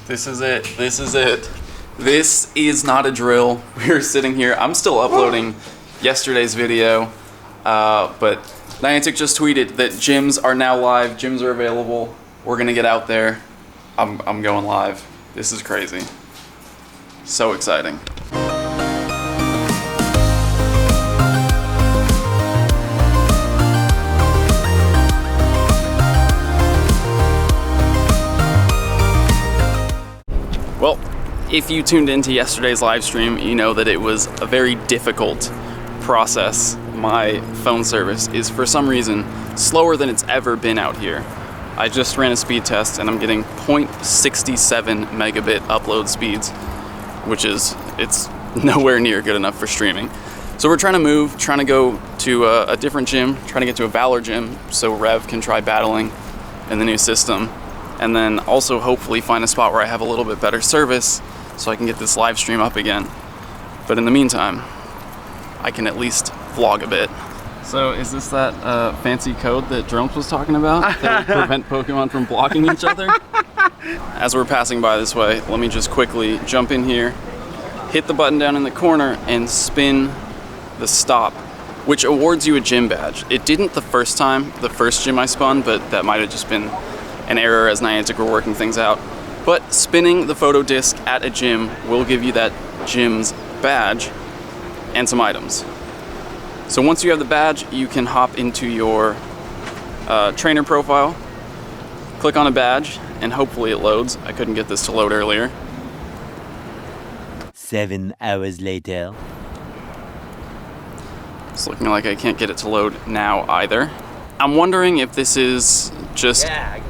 This is it. This is it. This is not a drill. We're sitting here. I'm still uploading yesterday's video, but Niantic just tweeted that gyms are now live. Gyms are available. We're gonna get out there. I'm going live. This is crazy. So exciting. Well, if you tuned into yesterday's live stream, you know that it was a very difficult process. My phone service is for some reason slower than it's ever been out here. I just ran a speed test and I'm getting 0.67 megabit upload speeds, which is, it's nowhere near good enough for streaming. So we're trying to move, trying to go to a different gym, trying to get to a Valor gym so Rev can try battling in the new system. And then also hopefully find a spot where I have a little bit better service so I can get this live stream up again. But in the meantime, I can at least vlog a bit. So is this that fancy code that Drones was talking about that would prevent Pokemon from blocking each other? As we're passing by this way, let me just quickly jump in here, hit the button down in the corner, and spin the stop, which awards you a gym badge. It didn't the first time, the first gym I spun, but that might have just been an error as Niantic were working things out. But spinning the photo disc at a gym will give you that gym's badge and some items. So once you have the badge, you can hop into your trainer profile, click on a badge, and hopefully it loads. I couldn't get this to load earlier. 7 hours later. It's looking like I can't get it to load now either. I'm wondering if this is just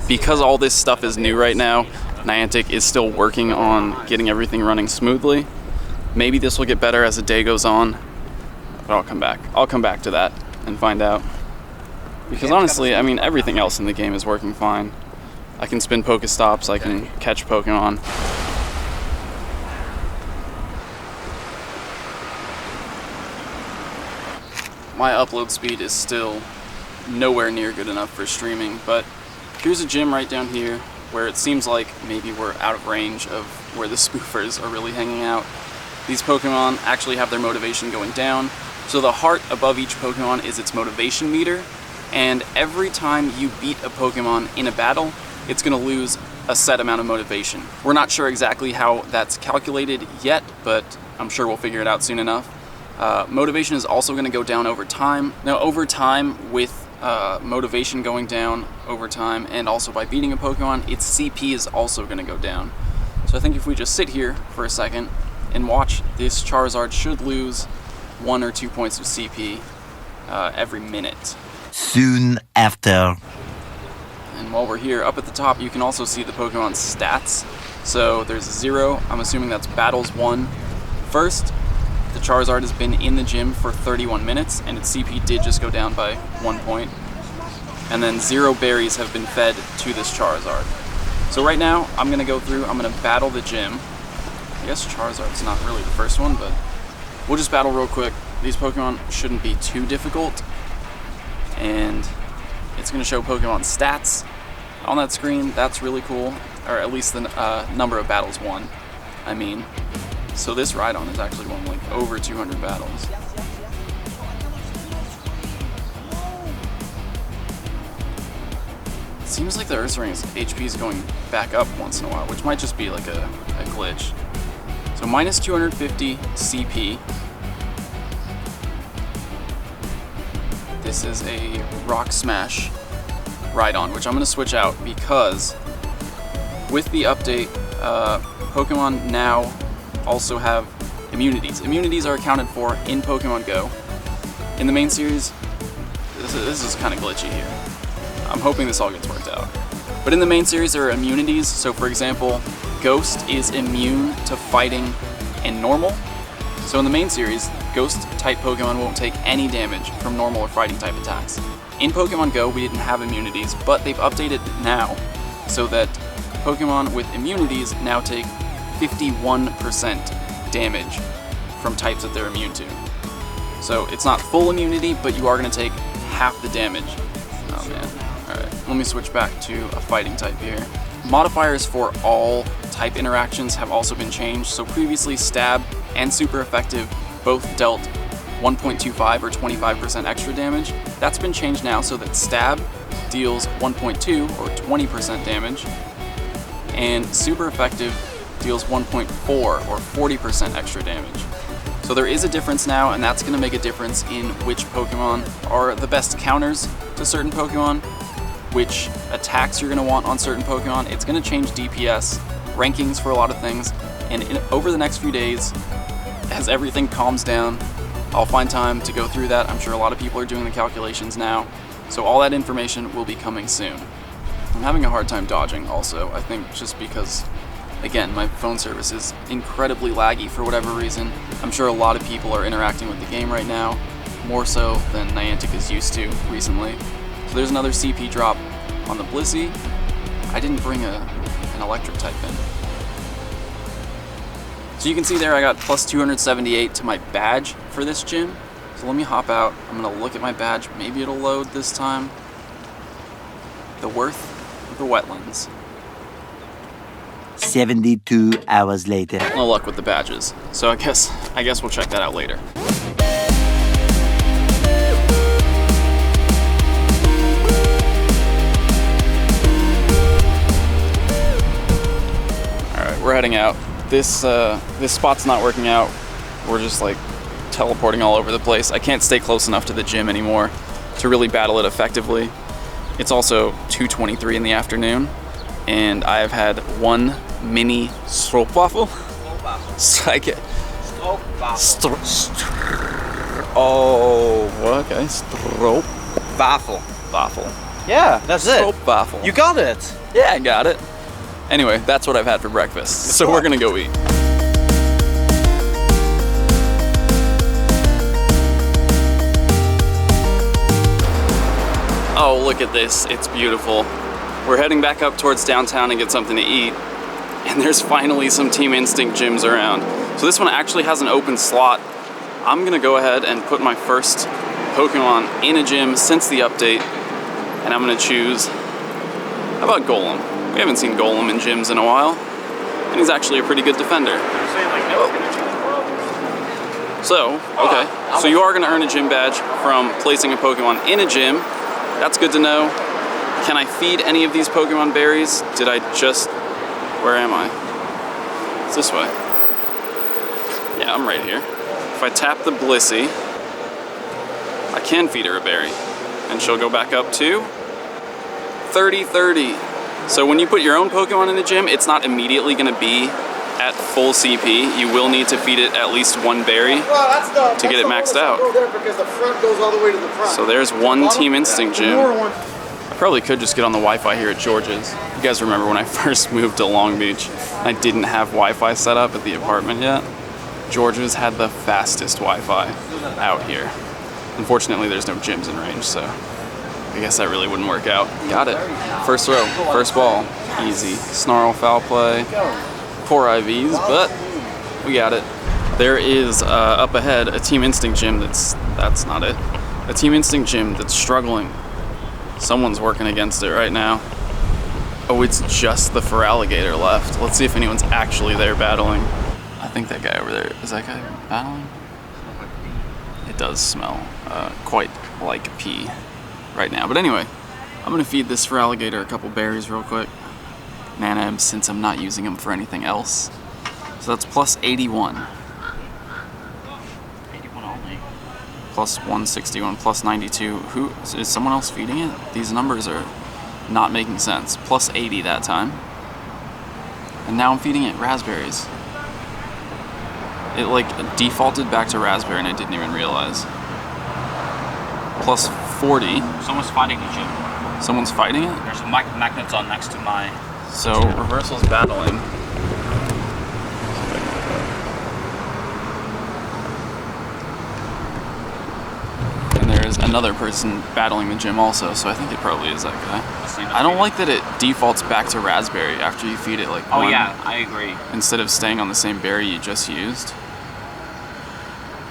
because all this stuff is new right now, Niantic is still working on getting everything running smoothly. Maybe this will get better as the day goes on, but I'll come back. I'll come back to that and find out. Because honestly, I mean, everything else in the game is working fine. I can spin Pokestops, I can catch Pokemon. My upload speed is still nowhere near good enough for streaming, but here's a gym right down here where it seems like maybe we're out of range of where the spoofers are really hanging out. These Pokemon actually have their motivation going down, so the heart above each Pokemon is its motivation meter, and every time you beat a Pokemon in a battle, it's going to lose a set amount of motivation. We're not sure exactly how that's calculated yet, but I'm sure we'll figure it out soon enough. Motivation is also going to go down over time. Now over time, with motivation going down over time and also by beating a Pokemon, its CP is also going to go down. So I think if we just sit here for a second and watch, this Charizard should lose 1 or 2 points of CP every minute. Soon after. And while we're here, up at the top, you can also see the Pokemon's stats. So there's a 0, I'm assuming that's battles won. First, the Charizard has been in the gym for 31 minutes, and its CP did just go down by 1 point. And then 0 berries have been fed to this Charizard. So right now, I'm going to go through, I'm going to battle the gym. I guess Charizard's not really the first one, but we'll just battle real quick. These Pokemon shouldn't be too difficult. And it's going to show Pokemon stats on that screen. That's really cool, or at least the number of battles won, I mean. So this Rhydon is actually won like over 200 battles. It seems like the Ursaring's HP is going back up once in a while, which might just be like a glitch. So minus 250 CP. This is a Rock Smash Rhydon, which I'm going to switch out because with the update, Pokemon now also have immunities. Immunities are accounted for in Pokemon GO. In the main series, this is kind of glitchy here. I'm hoping this all gets worked out. But in the main series, there are immunities. So for example, Ghost is immune to fighting and normal. So in the main series, Ghost-type Pokemon won't take any damage from normal or fighting-type attacks. In Pokemon GO, we didn't have immunities, but they've updated now so that Pokemon with immunities now take 51% damage from types that they're immune to. So it's not full immunity, but you are going to take half the damage. Oh man. Alright, let me switch back to a fighting type here. Modifiers for all type interactions have also been changed. So previously Stab and Super Effective both dealt 1.25 or 25% extra damage. That's been changed now so that Stab deals 1.2 or 20% damage, and Super Effective deals 1.4 or 40% extra damage. So there is a difference now, and that's going to make a difference in which Pokemon are the best counters to certain Pokemon, which attacks you're going to want on certain Pokemon. It's going to change DPS rankings for a lot of things, and over the next few days, as everything calms down, I'll find time to go through that. I'm sure a lot of people are doing the calculations now, so all that information will be coming soon. I'm having a hard time dodging also, I think just because, again, my phone service is incredibly laggy for whatever reason. I'm sure a lot of people are interacting with the game right now, more so than Niantic is used to recently. So there's another CP drop on the Blissey. I didn't bring an electric type in. So you can see there I got plus 278 to my badge for this gym. So let me hop out. I'm gonna look at my badge. Maybe it'll load this time. The worth of the wetlands. 72 hours later. No luck with the badges. So I guess we'll check that out later. Alright, we're heading out. This spot's not working out. We're just like teleporting all over the place. I can't stay close enough to the gym anymore to really battle it effectively. It's also 2:23 in the afternoon, and I have had one mini stroopwafel. Okay, stroopwafel. Waffle. Yeah, that's it. Stroopwafel. You got it. Yeah, I got it. Anyway, that's what I've had for breakfast. So we're gonna go eat. Oh, look at this, it's beautiful. We're heading back up towards downtown to get something to eat, and there's finally some Team Instinct gyms around. So this one actually has an open slot. I'm gonna go ahead and put my first Pokemon in a gym since the update, and I'm gonna choose, how about Golem? We haven't seen Golem in gyms in a while, and he's actually a pretty good defender. So, okay, so you are gonna earn a gym badge from placing a Pokemon in a gym. That's good to know. Can I feed any of these Pokemon berries? Did I just... Where am I? It's this way. Yeah, I'm right here. If I tap the Blissey, I can feed her a berry. And she'll go back up to 30-30. So when you put your own Pokemon in the gym, it's not immediately going to be at full CP. You will need to feed it at least one berry to get it maxed out. So there's one Team Instinct gym. I probably could just get on the Wi-Fi here at George's. You guys remember when I first moved to Long Beach, I didn't have Wi-Fi set up at the apartment yet. George's had the fastest Wi-Fi out here. Unfortunately, there's no gyms in range, so I guess that really wouldn't work out. Got it. First row, first ball, easy. Snarl, foul play. Poor IVs, but we got it. There is up ahead a Team Instinct gym that's not it. A Team Instinct gym that's struggling. Someone's working against it right now. Oh, it's just the Feraligatr left. Let's see if anyone's actually there battling. I think that guy over there, is that guy battling? It does smell quite like pee right now. But anyway, I'm gonna feed this Feraligatr a couple berries real quick. Mana, since I'm not using them for anything else. So that's plus 81. 81 only. Plus 161, plus 92. Who, is someone else feeding it? These numbers are not making sense. Plus 80 that time. And now I'm feeding it raspberries. It like defaulted back to raspberry and I didn't even realize. Plus 40. Someone's fighting the gym. Someone's fighting it? There's a magnets on next to my... So, Reversal's battling. And there's another person battling the gym also, so I think it probably is that guy. I don't like that it defaults back to raspberry after you feed it like Oh one, yeah, I agree. instead of staying on the same berry you just used.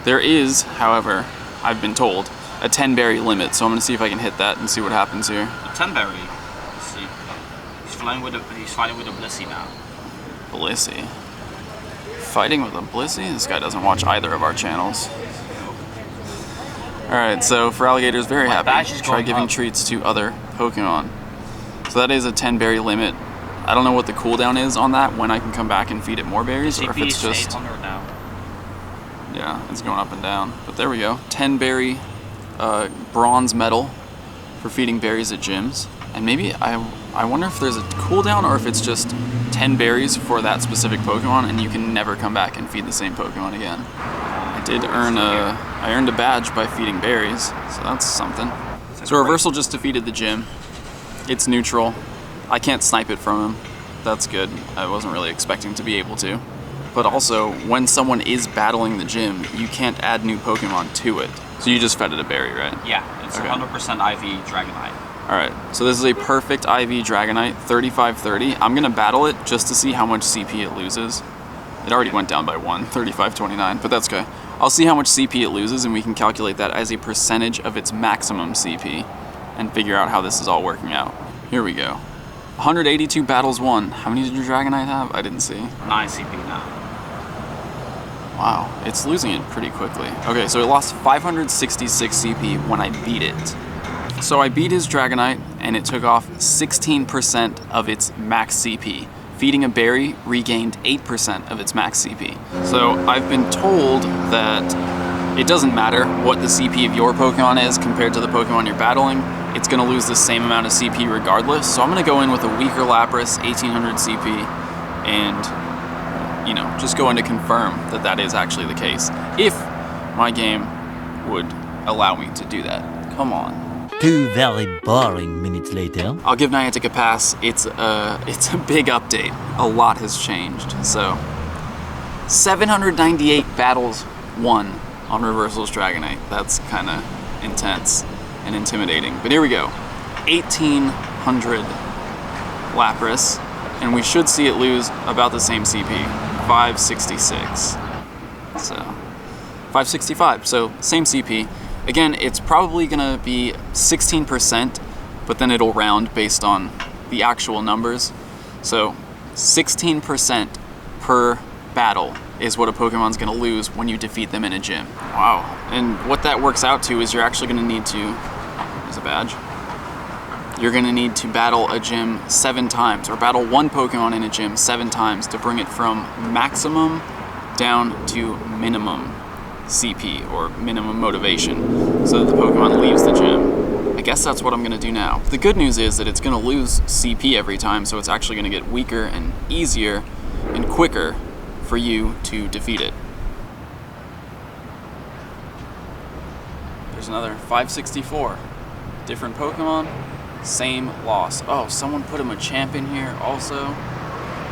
There is, however, I've been told, a 10 berry limit, so I'm going to see if I can hit that and see what happens here. A 10 berry. Let's see. He's fighting with a Blissey now. Blissey. Fighting with a Blissey? This guy doesn't watch either of our channels. Alright, so for alligators, very happy. Try giving treats to other Pokemon. So that is a 10 berry limit. I don't know what the cooldown is on that, when I can come back and feed it more berries, or if it's just... 800 now. Yeah, it's going up and down. But there we go. 10 berry bronze medal for feeding berries at gyms. And maybe, I wonder if there's a cooldown or if it's just 10 berries for that specific Pokemon and you can never come back and feed the same Pokemon again. I earned a badge by feeding berries, so that's something. So Reversal just defeated the gym. It's neutral. I can't snipe it from him. That's good. I wasn't really expecting to be able to. But also, when someone is battling the gym, you can't add new Pokemon to it. So you just fed it a berry, right? Yeah, it's 100% IV Dragonite. Alright, so this is a perfect IV Dragonite, 3530. I'm gonna battle it just to see how much CP it loses. It already went down by 1, 3529, but that's okay. I'll see how much CP it loses and we can calculate that as a percentage of its maximum CP and figure out how this is all working out. Here we go. 182 battles won. How many did your Dragonite have? I didn't see. 9 CP now. Wow, it's losing it pretty quickly. Okay, so it lost 566 CP when I beat it. So I beat his Dragonite and it took off 16% of its max CP. Feeding a berry regained 8% of its max CP. So I've been told that it doesn't matter what the CP of your Pokemon is compared to the Pokemon you're battling, it's gonna lose the same amount of CP regardless. So I'm gonna go in with a weaker Lapras, 1800 CP, and you know, just go in to confirm that that is actually the case. If my game would allow me to do that. Come on. 2 very boring minutes later. I'll give Niantic a pass. It's a big update. A lot has changed. So 798 battles won on Reversal's Dragonite. That's kind of intense and intimidating. But here we go. 1800 Lapras, and we should see it lose about the same CP. 566. So 565. So same CP. Again, it's probably gonna be 16%, but then it'll round based on the actual numbers. So 16% per battle is what a Pokemon's gonna lose when you defeat them in a gym. Wow. And what that works out to is you're actually gonna need to, there's a badge. You're gonna need to battle a gym 7 times, or battle one Pokemon in a gym 7 times to bring it from maximum down to minimum CP, or minimum motivation, so that the Pokemon leaves the gym. I guess that's what I'm gonna do now. The good news is that it's gonna lose CP every time, so it's actually gonna get weaker and easier and quicker for you to defeat it. There's another 564. Different Pokemon, same loss. Oh, someone put him a champ in here also.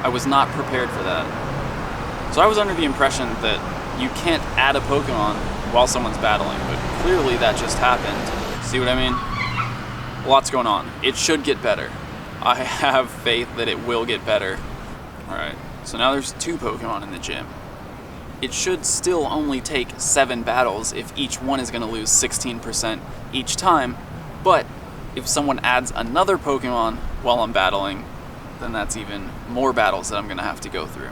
I was not prepared for that. So I was under the impression that you can't add a Pokemon while someone's battling, but clearly that just happened. See what I mean? Lots going on. It should get better. I have faith that it will get better. Alright, so now there's 2 Pokemon in the gym. It should still only take 7 battles if each one is going to lose 16% each time, but if someone adds another Pokemon while I'm battling, then that's even more battles that I'm going to have to go through.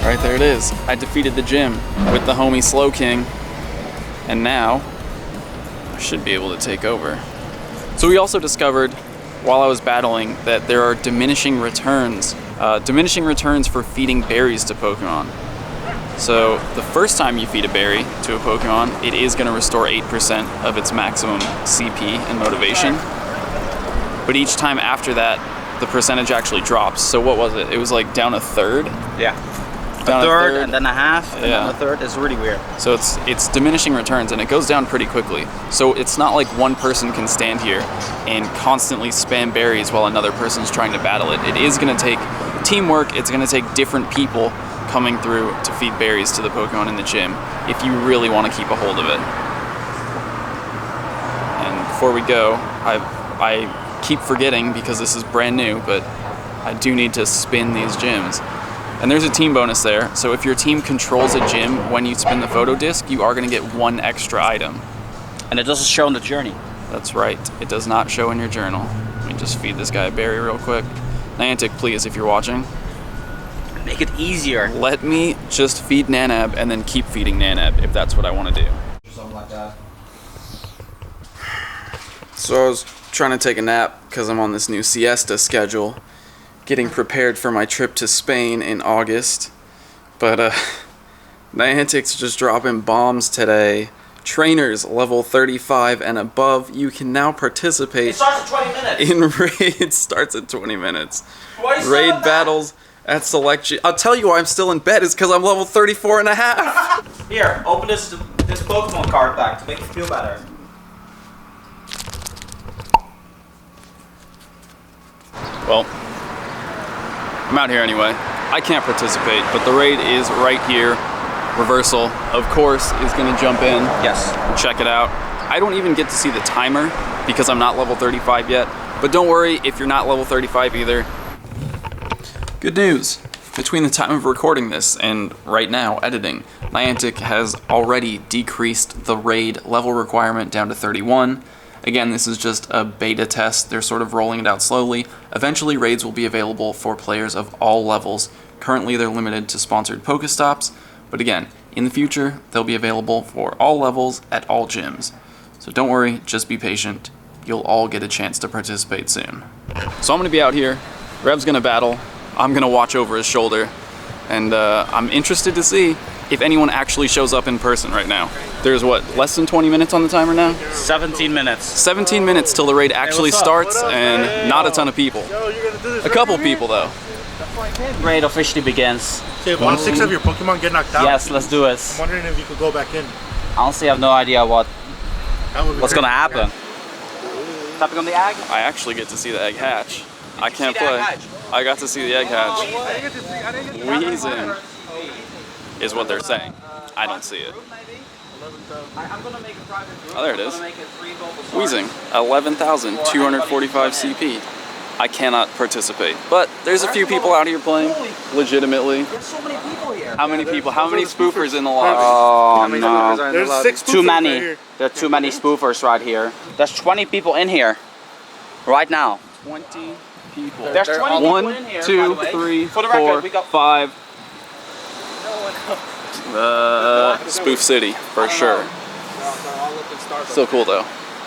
Right, there it is. I defeated the gym with the homie Slow King, and now I should be able to take over. So we also discovered while I was battling that there are diminishing returns for feeding berries to Pokemon. So the first time you feed a berry to a Pokemon, it is going to restore 8% of its maximum CP and motivation. But each time after that, the percentage actually drops. So what was it? It was like down a third? Yeah. Down a third, and then a half, and yeah. then a third. It's really weird. So it's diminishing returns, and it goes down pretty quickly. So it's not like one person can stand here and constantly spam berries while another person's trying to battle it. It is going to take teamwork. It's going to take different people coming through to feed berries to the Pokemon in the gym if you really want to keep a hold of it. before we go, I keep forgetting because this is brand new, but I do need to spin these gyms. And there's a team bonus there, so if your team controls a gym when you spin the photo disc, you are going to get 1 extra item. And it doesn't show in the journey. That's right, it does not show in your journal. Let me just feed this guy a berry real quick. Niantic, please, if you're watching. Make it easier. Let me just feed Nanab and then keep feeding Nanab if that's what I want to do. Something like that. So I was trying to take a nap because I'm on this new siesta schedule, getting prepared for my trip to Spain in August. But Niantic's just dropping bombs today. Trainers level 35 and above, you can now participate. It starts at 20 minutes. In raids. Starts at 20 minutes. Raid battles at selection. I'll tell you why I'm still in bed is because I'm level 34 and a half. Here, open this Pokemon card pack to make you feel better. Well, I'm out here anyway. I can't participate, but the raid is right here. Reversal, of course, is going to jump in. Yes. Check it out. I don't even get to see the timer because I'm not level 35 yet. But don't worry if you're not level 35 either. Good news. Between the time of recording this and right now editing, Niantic has already decreased the raid level requirement down to 31. Again, this is just a beta test. They're sort of rolling it out slowly. Eventually, raids will be available for players of all levels. Currently, they're limited to sponsored Pokestops. But again, in the future, they'll be available for all levels at all gyms. So don't worry, just be patient. You'll all get a chance to participate soon. So I'm gonna be out here, Rev's gonna battle, I'm gonna watch over his shoulder, and I'm interested to see if anyone actually shows up in person right now. There's what, less than 20 minutes on the timer now? 17 minutes. 17 minutes till the raid actually starts, and not a ton of people. A couple people though. Raid officially begins. So if 1/6 of your Pokemon get knocked out, Yes, let's do it. I'm wondering if you could go back in. Honestly, I have no idea what's What's gonna happen. Tapping on the egg? I actually get to see the egg hatch. I can't see the egg play. hatch? I got to see the egg hatch. Wheezing is what they're saying. I don't see it. I'm gonna make a private group. Oh, there it is. I'm gonna make it 3 Bulbasaur. Wheezing, 11,245 CP. I cannot participate, but there's a few people out here playing, legitimately. There's so many people here. How many people? How many spoofers in the lobby? Oh no. There's 6 Too spoofers many. right here. There are too many spoofers right here. There's 20 people in here. Right now. 20 people. There's 20 people One, in here, by two, the way. three, For the record, four, we got 5. Spoof City, for sure. Still cool though.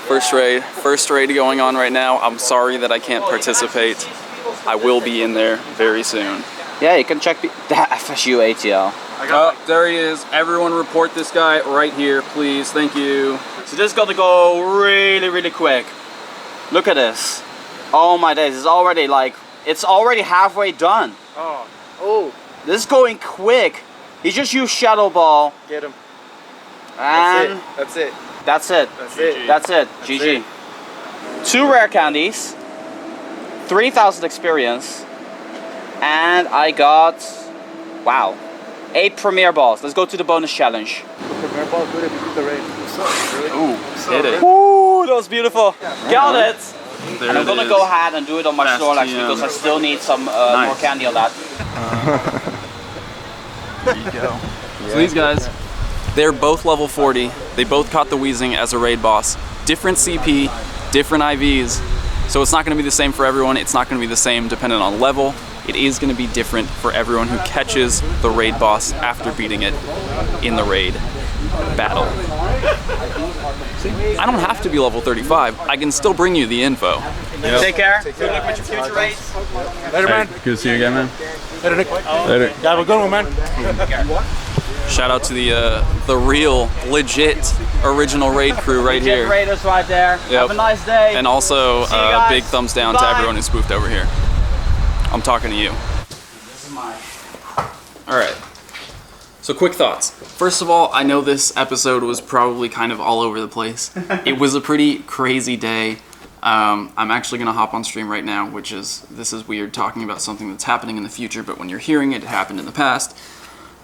First raid going on right now. I'm sorry that I can't participate. I will be in there very soon. Yeah, you can check the FSU ATL. Oh, there he is. Everyone report this guy right here, please. Thank you. So this is gonna go really, really quick. Look at this. Oh my days, it's already halfway done. Oh, This is going quick. He just used Shadow Ball. get him. And That's it. that's it. That's it. That's it. GG. it. 2 rare candies, 3,000 experience, and I got, wow, 8 premier balls. Let's go to the bonus challenge. Premier ball good if you beat the raid. Ooh, hit it. Ooh, that was beautiful. Got it. There And I'm it gonna is. go ahead and do it on my Fast Snorlax TM. because I still need some more Nice. candy on that. There you go. So these guys, they're both level 40. They both caught the Wheezing as a raid boss. Different CP, different IVs. So it's not gonna be the same for everyone. It's not gonna be the same dependent on level. It is gonna be different for everyone who catches the raid boss after beating it in the raid battle. See, I don't have to be level 35. I can still bring you the info. Take care. Good luck with your future raids. Later, man. Good to see you again, man. Later, Nick. Later. Yeah, have a good one, man. Shout out to the real, legit, original raid crew right Legit here. raiders right there. Yep. Have a nice day. And also, See you guys. big thumbs down to Bye. everyone who spoofed over here. I'm talking to you. This is mine. All right. So quick thoughts. First of all, I know this episode was probably kind of all over the place. It was a pretty crazy day. I'm actually gonna hop on stream right now, this is weird talking about something that's happening in the future, but when you're hearing it, it happened in the past.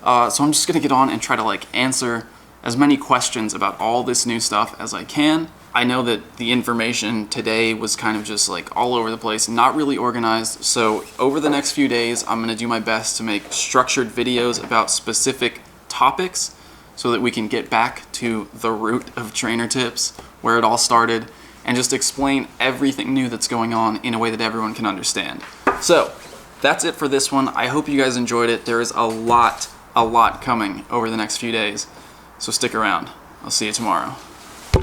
So I'm just gonna get on and try to answer as many questions about all this new stuff as I can. I know that the information today was kind of just like all over the place, not really organized. So over the next few days, I'm gonna do my best to make structured videos about specific topics so that we can get back to the root of trainer tips, where it all started, and just explain everything new that's going on in a way that everyone can understand. So that's it for this one. I hope you guys enjoyed it. There is a lot coming over the next few days. So stick around. I'll see you tomorrow.